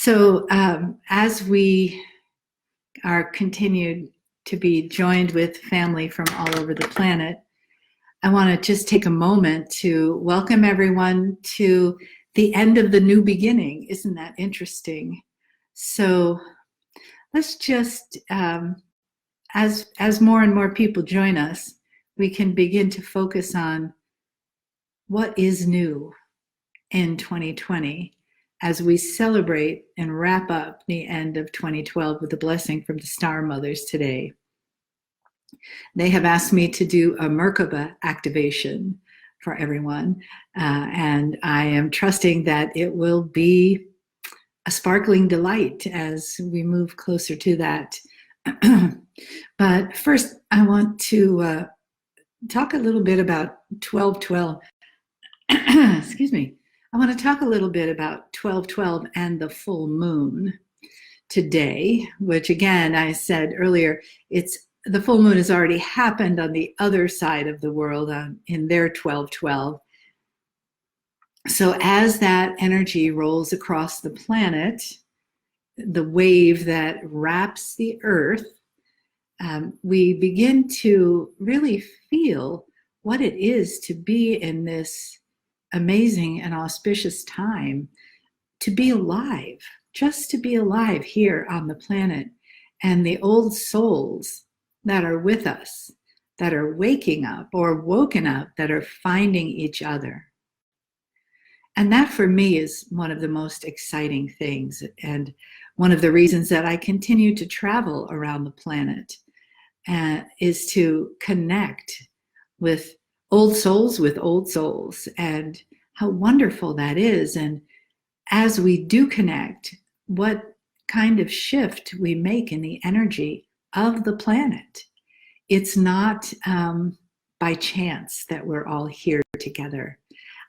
So as we are continued to be joined with family from all over the planet, I want to just take a moment to welcome everyone to the end of the new beginning. Isn't that interesting? So let's just, as more and more people join us, we can begin to focus on what is new in 2020 as we celebrate and wrap up the end of 2012 with a blessing from the Star Mothers today. They have asked me to do a Merkabah activation for everyone, and I am trusting that it will be a sparkling delight as we move closer to that. But first, I want to talk a little bit about 1212. Excuse me. I want to talk a little bit about 1212 and the full moon today, which again, I said earlier, the full moon has already happened on the other side of the world in their 1212. So as that energy rolls across the planet, the wave that wraps the earth, we begin to really feel what it is to be in this amazing and auspicious time, to be alive, just to be alive here on the planet. And the old souls that are with us, that are waking up or woken up, that are finding each other. And that for me is one of the most exciting things, and one of the reasons that I continue to travel around the planet is to connect with old souls, and how wonderful that is. And as we do connect, what kind of shift we make in the energy of the planet. It's not by chance that we're all here together.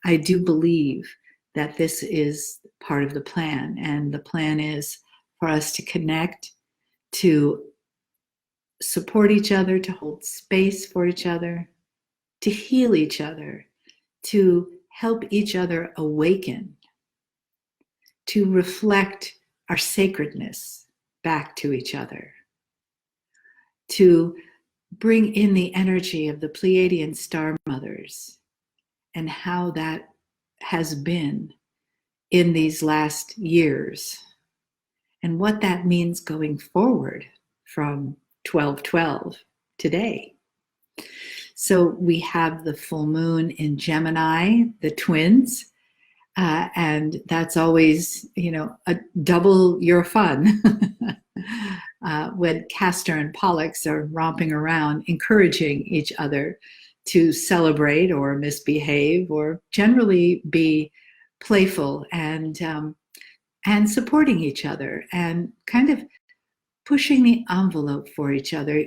I do believe that this is part of the plan, and the plan is for us to connect, to support each other, to hold space for each other, to heal each other, to help each other awaken, to reflect our sacredness back to each other, to bring in the energy of the Pleiadian star mothers and how that has been in these last years, and what that means going forward from 1212 today. So we have the full moon in Gemini, the twins, and that's always, a double your fun. When Castor and Pollux are romping around, encouraging each other to celebrate or misbehave, or generally be playful and supporting each other, and kind of pushing the envelope for each other.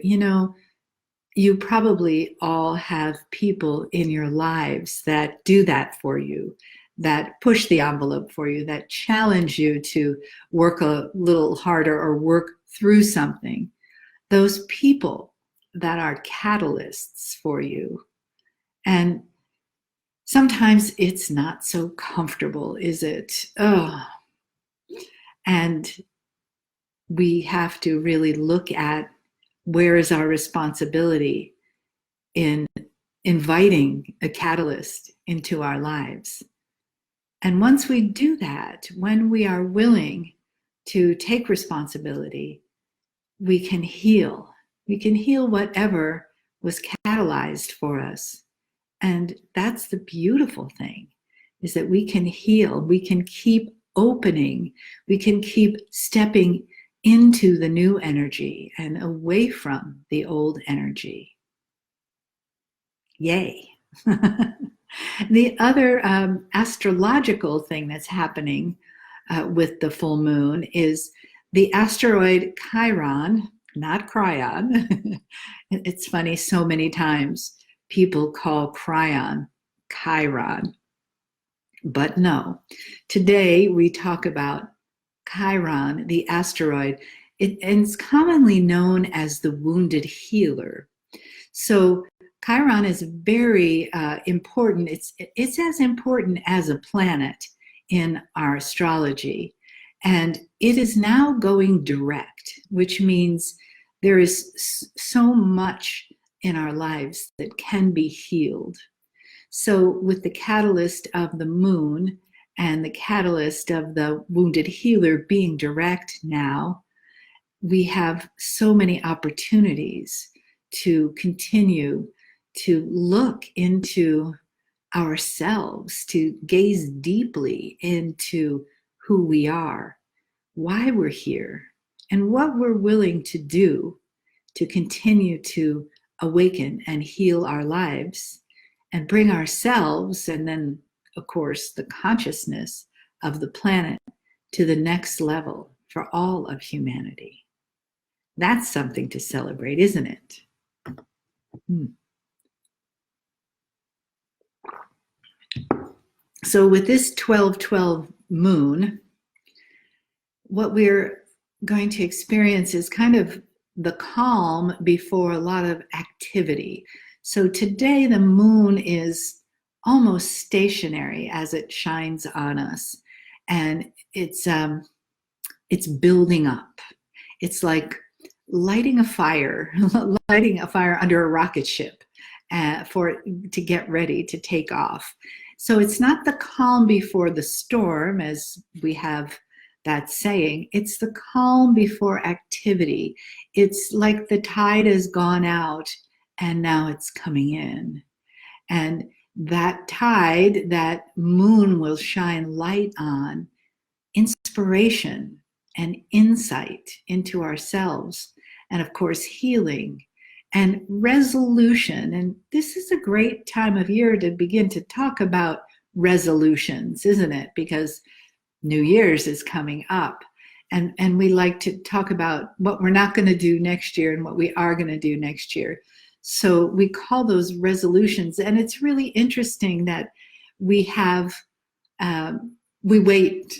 You probably all have people in your lives that do that for you, that push the envelope for you, that challenge you to work a little harder or work through something. Those people that are catalysts for you. And sometimes it's not so comfortable, is it? Oh. And we have to really look at where is our responsibility in inviting a catalyst into our lives. And once we do that, when we are willing to take responsibility, we can heal. We can heal whatever was catalyzed for us. And that's the beautiful thing, is that we can heal. We can keep opening. We can keep stepping into the new energy and away from the old energy. Yay. The other astrological thing that's happening with the full moon is the asteroid Chiron, not Cryon. It's funny, so many times people call Chiron, but no. Today we talk about Chiron, the asteroid. It's commonly known as the wounded healer. So Chiron is very important. It's as important as a planet in our astrology. And it is now going direct, which means there is so much in our lives that can be healed. So with the catalyst of the moon and the catalyst of the wounded healer being direct now, we have so many opportunities to continue to look into ourselves, to gaze deeply into who we are, why we're here, and what we're willing to do to continue to awaken and heal our lives and bring ourselves, and then, of course, the consciousness of the planet to the next level for all of humanity. That's something to celebrate, isn't it? So with this 12/12 moon, what we're going to experience is kind of the calm before a lot of activity. So today the moon is almost stationary as it shines on us, and it's building up. It's like lighting a fire under a rocket ship for it to get ready to take off. So it's not the calm before the storm, as we have that saying. It's the calm before activity. It's like the tide has gone out and now it's coming in. And that tide, that moon will shine light on inspiration and insight into ourselves, and of course healing and resolution. And this is a great time of year to begin to talk about resolutions, isn't it? Because New Year's is coming up, and we like to talk about what we're not going to do next year and what we are going to do next year. So we call those resolutions, and it's really interesting that we have we wait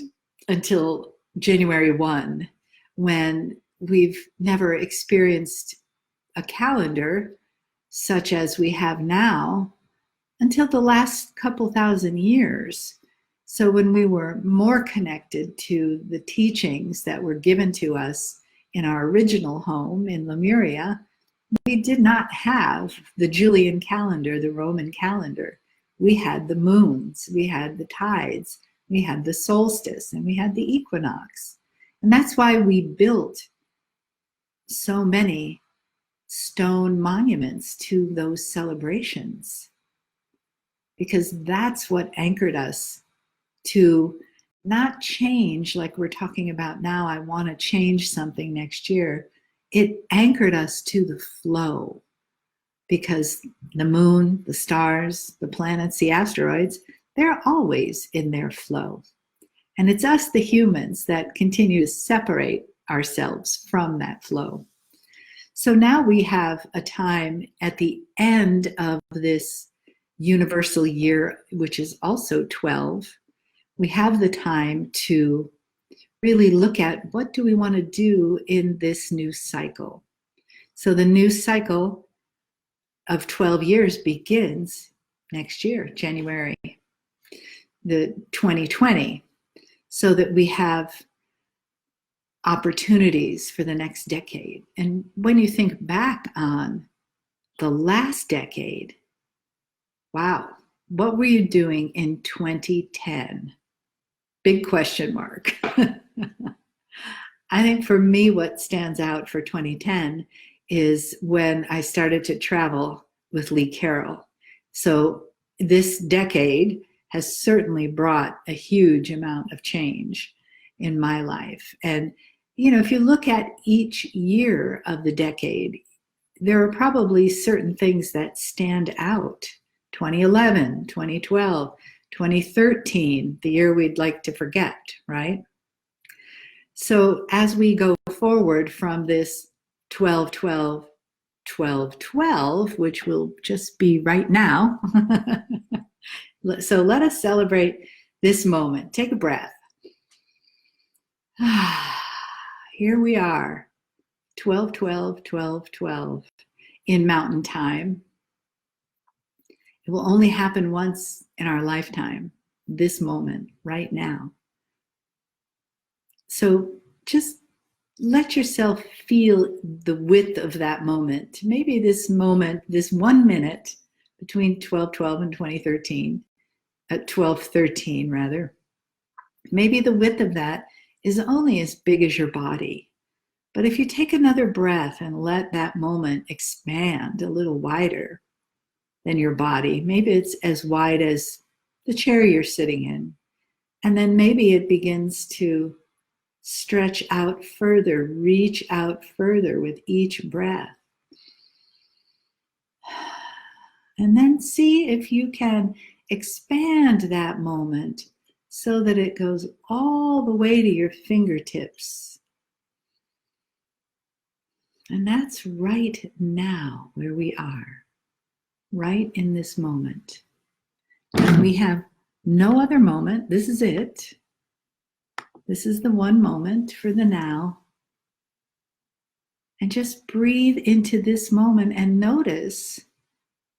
until January 1, when we've never experienced a calendar such as we have now until the last couple thousand years. So when we were more connected to the teachings that were given to us in our original home in Lemuria, we did not have the Julian calendar, the Roman calendar. We had the moons, we had the tides, we had the solstice, and we had the equinox. And that's why we built so many stone monuments to those celebrations, because that's what anchored us to not change like we're talking about now. I want to change something next year. It anchored us to the flow, because the moon, the stars, the planets, the asteroids, they're always in their flow. And it's us, the humans, that continue to separate ourselves from that flow. So now we have a time at the end of this universal year, which is also 12. We have the time to really look at what do we want to do in this new cycle. So the new cycle of 12 years begins next year, January, the 2020, so that we have opportunities for the next decade. And when you think back on the last decade, wow, what were you doing in 2010? Big question mark. I think for me, what stands out for 2010 is when I started to travel with Lee Carroll. So this decade has certainly brought a huge amount of change in my life. And, you know, if you look at each year of the decade, there are probably certain things that stand out. 2011, 2012, 2013, the year we'd like to forget, right? So as we go forward from this 12/12, 12/12, which will just be right now. So let us celebrate this moment. Take a breath. Here we are, 12/12, 12/12 in mountain time. It will only happen once in our lifetime, this moment, right now. So just let yourself feel the width of that moment. Maybe this moment, this 1 minute between 12:12 and 2013, at 12:13 rather, maybe the width of that is only as big as your body. But if you take another breath and let that moment expand a little wider than your body, maybe it's as wide as the chair you're sitting in, and then maybe it begins to stretch out further, reach out further with each breath. And then see if you can expand that moment so that it goes all the way to your fingertips. And that's right now where we are, right in this moment. And we have no other moment. This is it. This is the one moment for the now. And just breathe into this moment and notice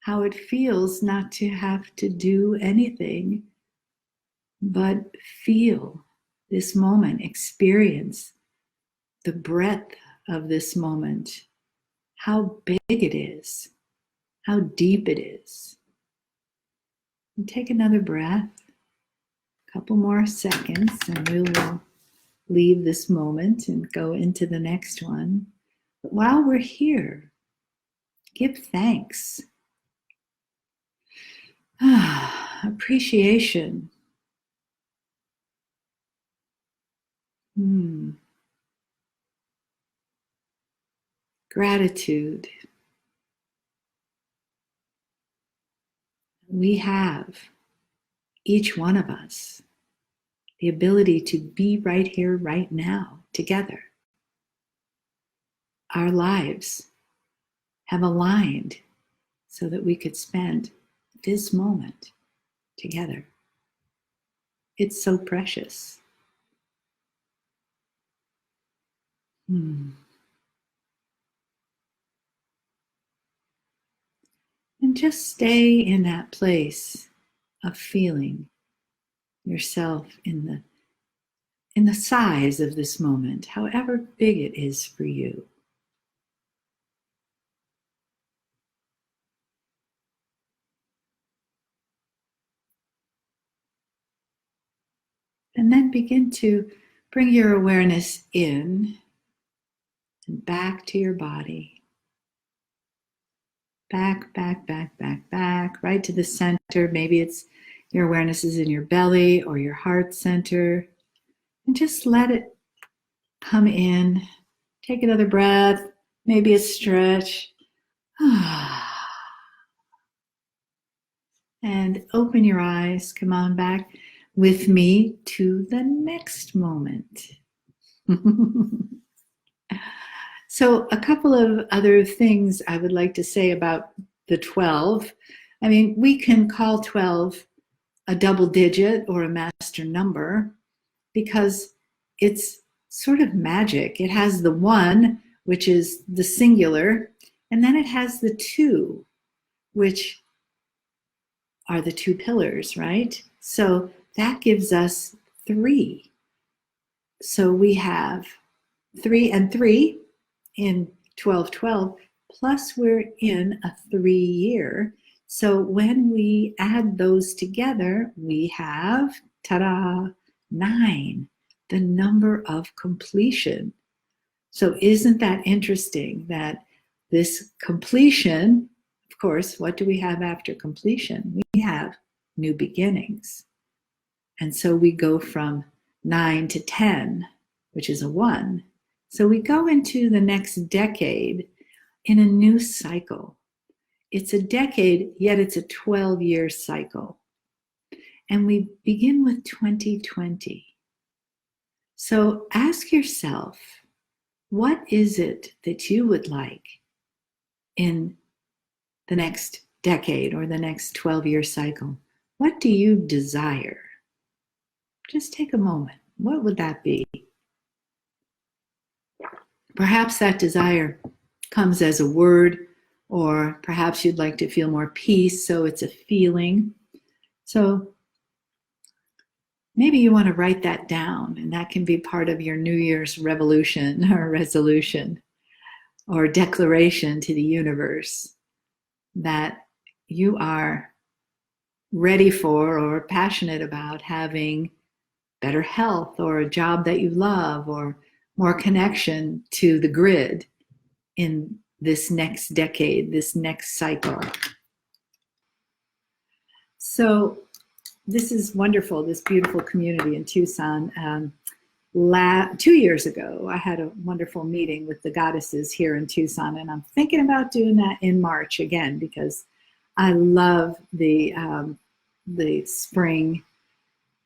how it feels not to have to do anything, but feel this moment, experience the breadth of this moment, how big it is, how deep it is. And take another breath, a couple more seconds, and we will leave this moment and go into the next one. But while we're here, give thanks. Appreciation. Gratitude. We have, each one of us, the ability to be right here, right now, together. Our lives have aligned so that we could spend this moment together. It's so precious. And just stay in that place of feeling yourself in the size of this moment, however big it is for you. And then begin to bring your awareness in and back to your body. Back, back, back, back, back, right to the center. Maybe it's your awareness is in your belly or your heart center. And just let it come in. Take another breath, maybe a stretch. And open your eyes. Come on back with me to the next moment. So a couple of other things I would like to say about the 12. I mean, we can call 12 a double digit or a master number because it's sort of magic. It has the 1, which is the singular, and then it has the 2, which are the 2 pillars, right? So that gives us 3. So we have 3 and 3 in 1212, plus we're in a 3 year. So when we add those together, we have, ta-da, 9, the number of completion. So isn't that interesting that this completion, of course, what do we have after completion? We have new beginnings. And so we go from 9 to 10, which is a 1. So we go into the next decade in a new cycle. It's a decade, yet it's a 12-year cycle. And we begin with 2020. So ask yourself, what is it that you would like in the next decade or the next 12-year cycle? What do you desire? Just take a moment. What would that be? Perhaps that desire comes as a word, or perhaps you'd like to feel more peace, so it's a feeling. So maybe you want to write that down, and that can be part of your New Year's revolution or resolution or declaration to the universe that you are ready for or passionate about having better health or a job that you love or more connection to the grid in this next decade, this next cycle. So this is wonderful, this beautiful community in Tucson. 2 years ago, I had a wonderful meeting with the goddesses here in Tucson, and I'm thinking about doing that in March again because I love the spring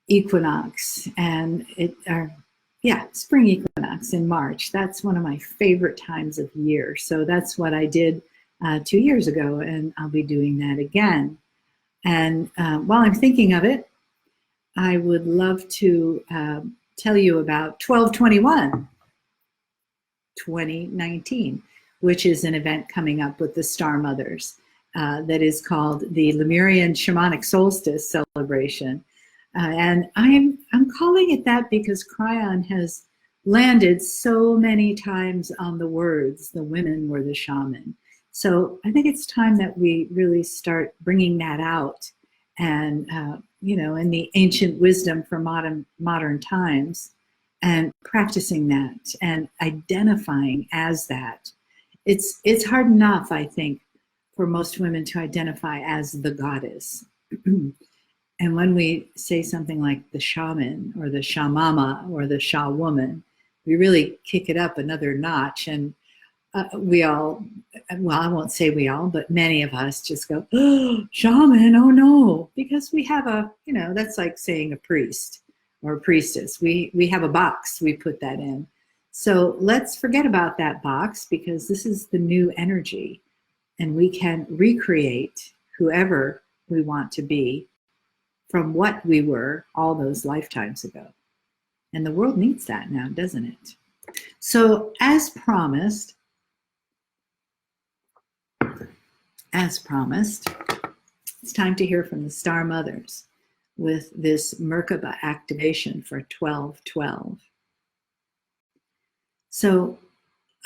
equinox and spring equinox in March. That's one of my favorite times of year. So that's what I did 2 years ago, and I'll be doing that again. And while I'm thinking of it, I would love to tell you about 12/21, 2019, which is an event coming up with the Star Mothers that is called the Lemurian Shamanic Solstice celebration. And I'm calling it that because Cryon has landed so many times on the words, the women were the shaman. So I think it's time that we really start bringing that out and, in the ancient wisdom for modern times and practicing that and identifying as that. It's hard enough, I think, for most women to identify as the goddess. And when we say something like the shaman or the shamama or the ShaWoman, we really kick it up another notch. And we all, well, I won't say we all, but many of us just go, oh, shaman, oh no, because we have that's like saying a priest or a priestess. We have a box, we put that in. So let's forget about that box because this is the new energy and we can recreate whoever we want to be from what we were all those lifetimes ago. And the world needs that now, doesn't it? So as promised, it's time to hear from the Star Mothers with this Merkabah activation for 12/12. So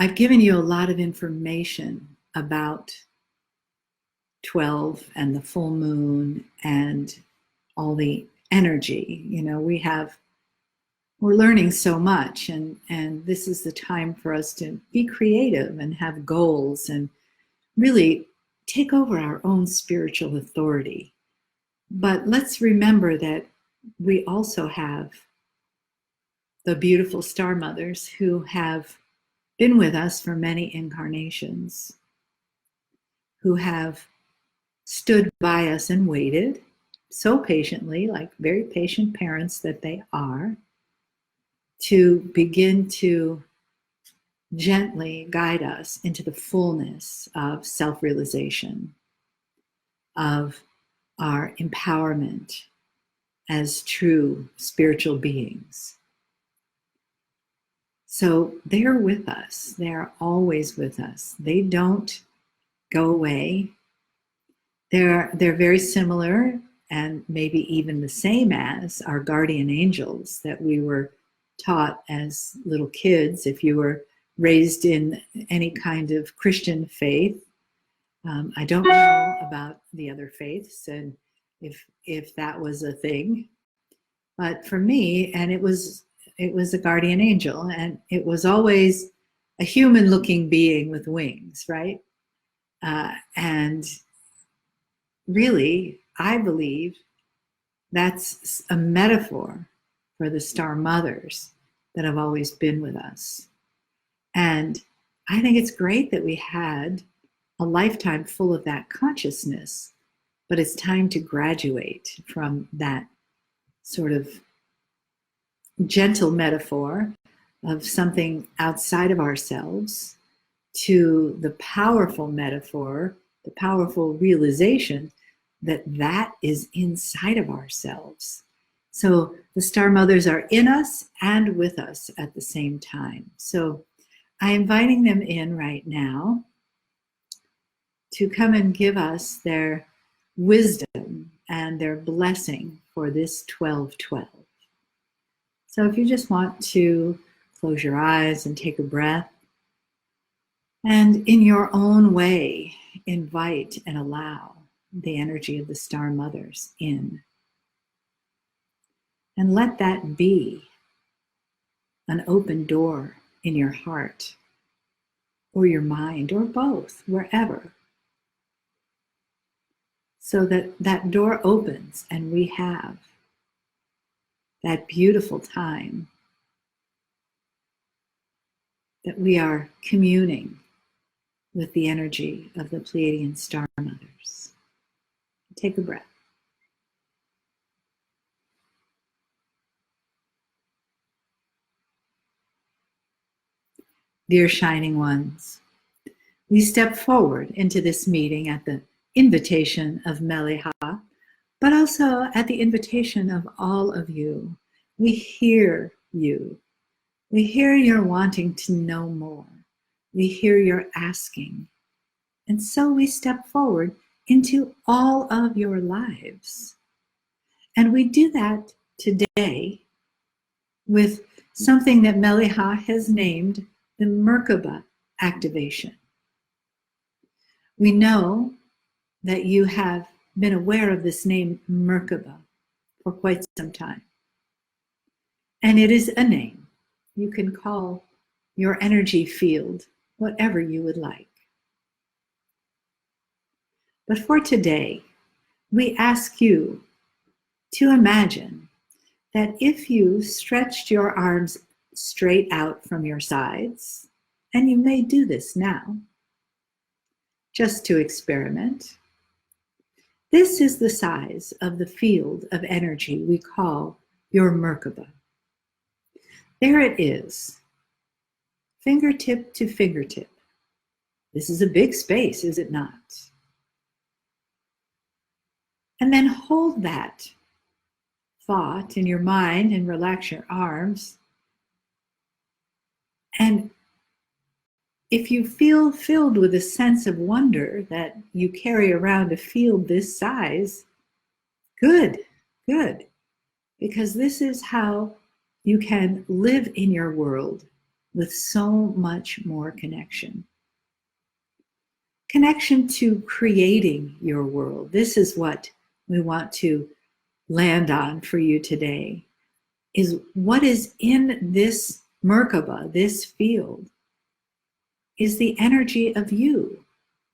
I've given you a lot of information about 12 and the full moon and all the energy. We're learning so much, and this is the time for us to be creative and have goals and really take over our own spiritual authority. But let's remember that we also have the beautiful Star Mothers who have been with us for many incarnations, who have stood by us and waited so patiently, like very patient parents that they are, to begin to gently guide us into the fullness of self-realization, of our empowerment as true spiritual beings. So they're with us. They're always with us. They don't go away. They're very similar and maybe even the same as our guardian angels that we were taught as little kids. If you were raised in any kind of Christian faith, I don't know about the other faiths and if that was a thing, but for me, and it was a guardian angel, and it was always a human-looking being with wings, right? And really, I believe that's a metaphor for the Star Mothers that have always been with us. And I think it's great that we had a lifetime full of that consciousness, but it's time to graduate from that sort of gentle metaphor of something outside of ourselves to the powerful metaphor, the powerful realization that that is inside of ourselves. So the Star Mothers are in us and with us at the same time. So I'm inviting them in right now to come and give us their wisdom and their blessing for this 12/12. So if you just want to close your eyes and take a breath, and in your own way, invite and allow the energy of the Star Mothers in. And let that be an open door in your heart or your mind or both, wherever. So that that door opens and we have that beautiful time that we are communing with the energy of the Pleiadian Star Mothers. Take a breath. Dear Shining Ones, we step forward into this meeting at the invitation of Mele'ha, but also at the invitation of all of you. We hear you. We hear your wanting to know more. We hear your asking. And so we step forward into all of your lives. And we do that today with something that Mele'ha has named the Merkabah Activation. We know that you have been aware of this name Merkabah for quite some time. And it is a name. You can call your energy field whatever you would like. But for today, we ask you to imagine that if you stretched your arms straight out from your sides, and you may do this now, just to experiment, this is the size of the field of energy we call your Merkabah. There it is, fingertip to fingertip. This is a big space, is it not? And then hold that thought in your mind and relax your arms. And if you feel filled with a sense of wonder that you carry around a field this size, good, good. Because this is how you can live in your world with so much more connection. Connection to creating your world. This is what we want to land on for you today, is what is in this Merkabah, this field, is the energy of you,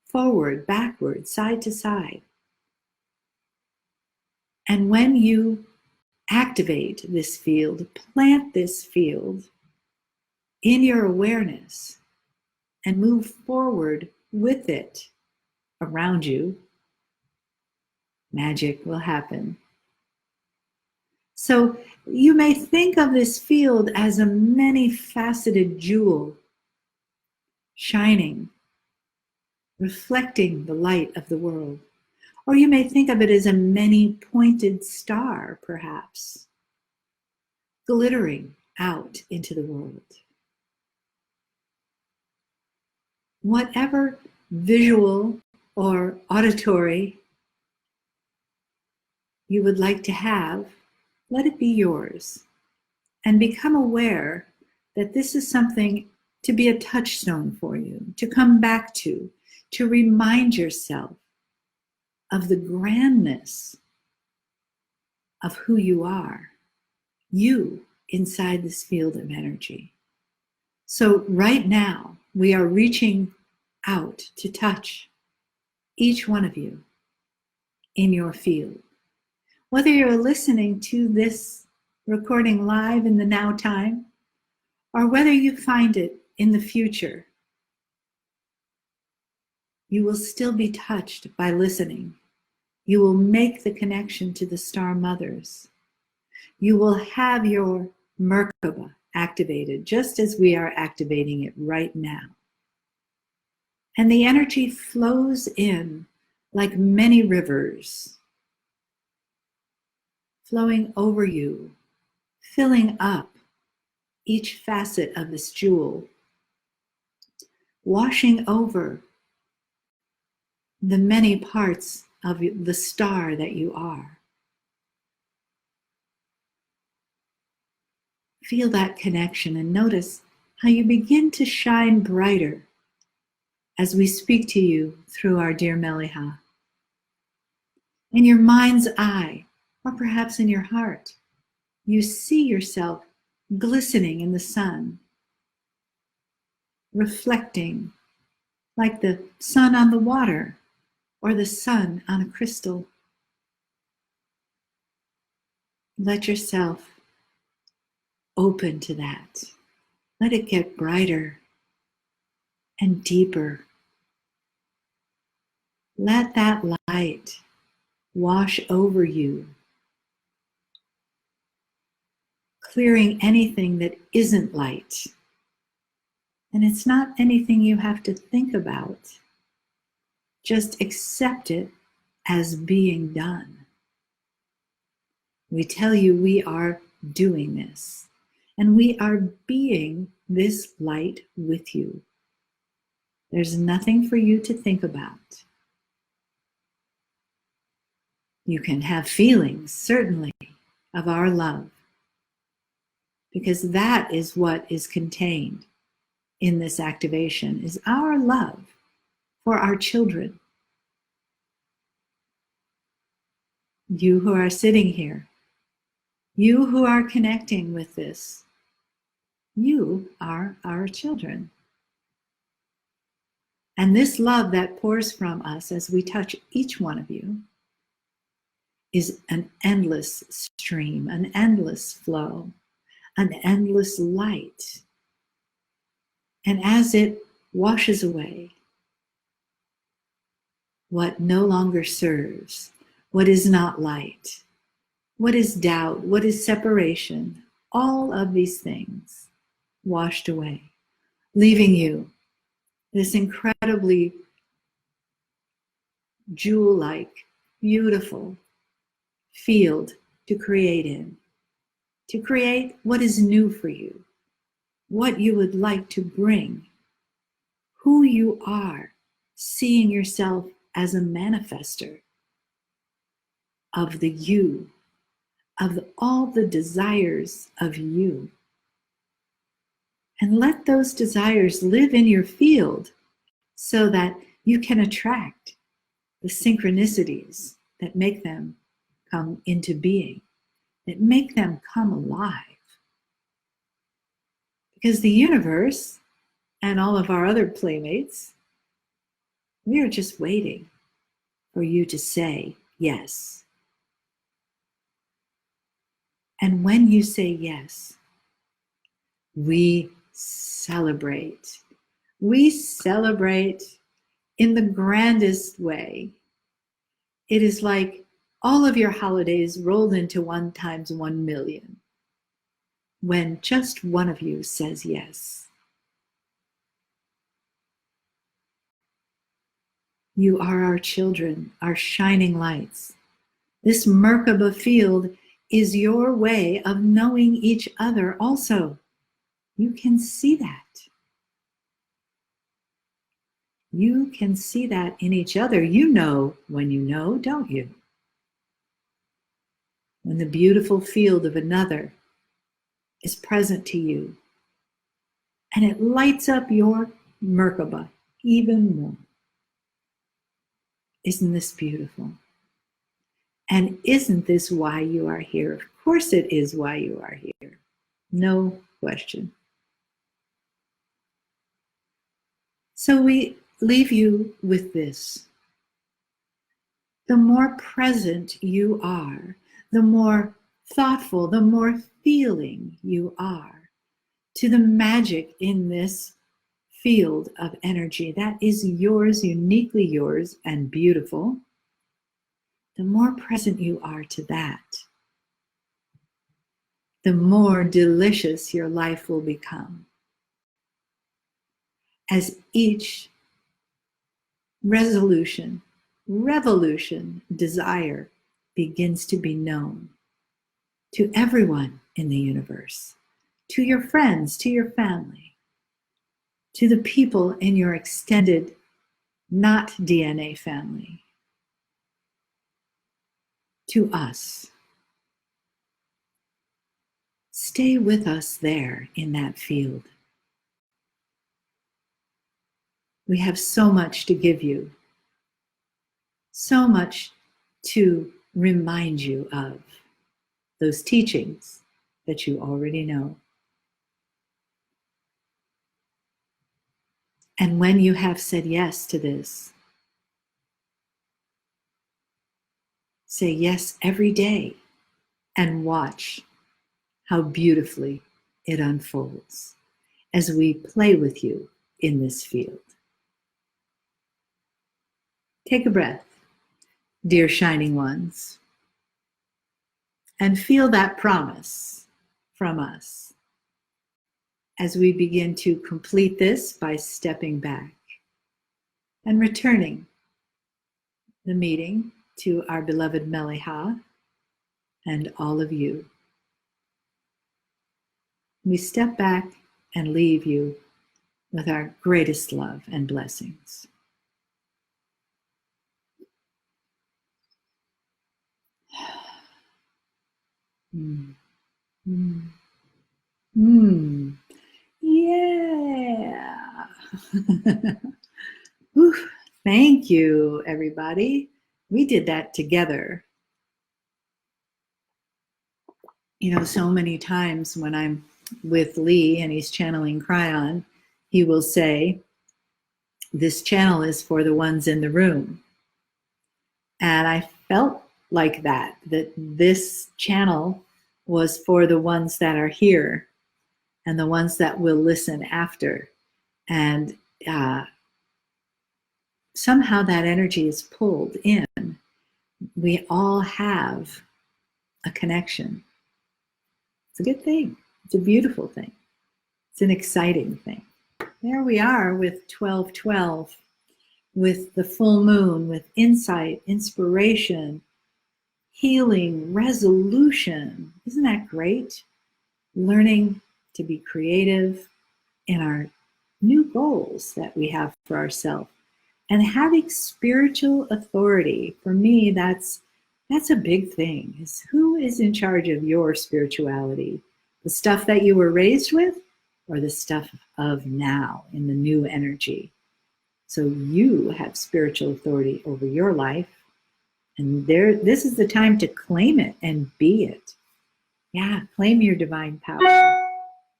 forward, backward, side to side. And when you activate this field, plant this field in your awareness and move forward with it around you, magic will happen. So you may think of this field as a many-faceted jewel, shining, reflecting the light of the world. Or you may think of it as a many-pointed star, perhaps, glittering out into the world. Whatever visual or auditory you would like to have, let it be yours. And become aware that this is something to be a touchstone for you, to come back to remind yourself of the grandness of who you are, you inside this field of energy. So right now, we are reaching out to touch each one of you in your field. Whether you're listening to this recording live in the now time, or whether you find it in the future, you will still be touched by listening. You will make the connection to the Star Mothers. You will have your Merkabah activated, just as we are activating it right now. And the energy flows in like many rivers, flowing over you, filling up each facet of this jewel, washing over the many parts of the star that you are. Feel that connection and notice how you begin to shine brighter as we speak to you through our dear Mele'ha. In your mind's eye, or perhaps in your heart, you see yourself glistening in the sun, reflecting like the sun on the water or the sun on a crystal. Let yourself open to that. Let it get brighter and deeper. Let that light wash over you, clearing anything that isn't light. And it's not anything you have to think about. Just accept it as being done. We tell you we are doing this, and we are being this light with you. There's nothing for you to think about. You can have feelings, certainly, of our love, because that is what is contained in this activation, is our love for our children. You who are sitting here, you who are connecting with this, you are our children. And this love that pours from us as we touch each one of you is an endless stream, an endless flow, an endless light. And as it washes away what no longer serves, what is not light, what is doubt, what is separation, all of these things washed away, leaving you this incredibly jewel-like, beautiful field to create in, to create what is new for you, what you would like to bring, who you are, seeing yourself as a manifester of the you, of all the desires of you. And let those desires live in your field so that you can attract the synchronicities that make them come into being, that make them come alive. Because the universe and all of our other playmates, we are just waiting for you to say yes. And when you say yes, we celebrate. We celebrate in the grandest way. It is like all of your holidays rolled into 1 times 1 million when just one of you says yes. You are our children, our shining lights. This Merkabah field is your way of knowing each other also. You can see that. You can see that in each other. You know when you know, don't you? When the beautiful field of another is present to you, and it lights up your Merkabah even more. Isn't this beautiful? And isn't this why you are here? Of course it is why you are here. No question. So we leave you with this. The more present you are, the more thoughtful, the more feeling you are to the magic in this field of energy that is yours, uniquely yours, and beautiful, the more present you are to that, the more delicious your life will become. As each resolution, revolution, desire begins to be known to everyone in the universe, to your friends, to your family, to the people in your extended, not DNA family, to us. Stay with us there in that field. We have so much to give you, so much to remind you of those teachings that you already know. And when you have said yes to this, say yes every day and watch how beautifully it unfolds as we play with you in this field. Take a breath, dear shining ones, and feel that promise from us as we begin to complete this by stepping back and returning the meeting to our beloved Mele'ha and all of you. We step back and leave you with our greatest love and blessings. Mm. Mm. Mm. Yeah. Whew. Thank you, everybody. We did that together. You know, so many times when I'm with Lee and he's channeling Cryon, he will say, this channel is for the ones in the room. And I felt like that this channel was for the ones that are here and the ones that will listen after. And somehow that energy is pulled in. We all have a connection. It's a good thing. It's a beautiful thing. It's an exciting thing. There we are with 1212, with the full moon, with insight, inspiration, healing, resolution. Isn't that great? Learning to be creative in our new goals that we have for ourselves. And having spiritual authority, for me, that's a big thing. Is who is in charge of your spirituality? The stuff that you were raised with, or the stuff of now in the new energy? So you have spiritual authority over your life. And this is the time to claim it and be it. Yeah, claim your divine power.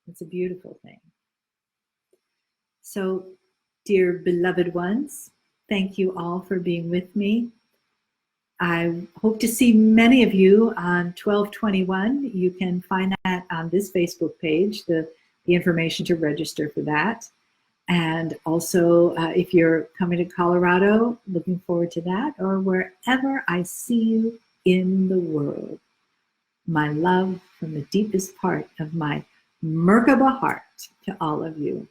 It's a beautiful thing. So, dear beloved ones, thank you all for being with me. I hope to see many of you on 12/21. You can find that on this Facebook page, the information to register for that. And also, if you're coming to Colorado, looking forward to that, or wherever I see you in the world. My love from the deepest part of my Merkabah heart to all of you.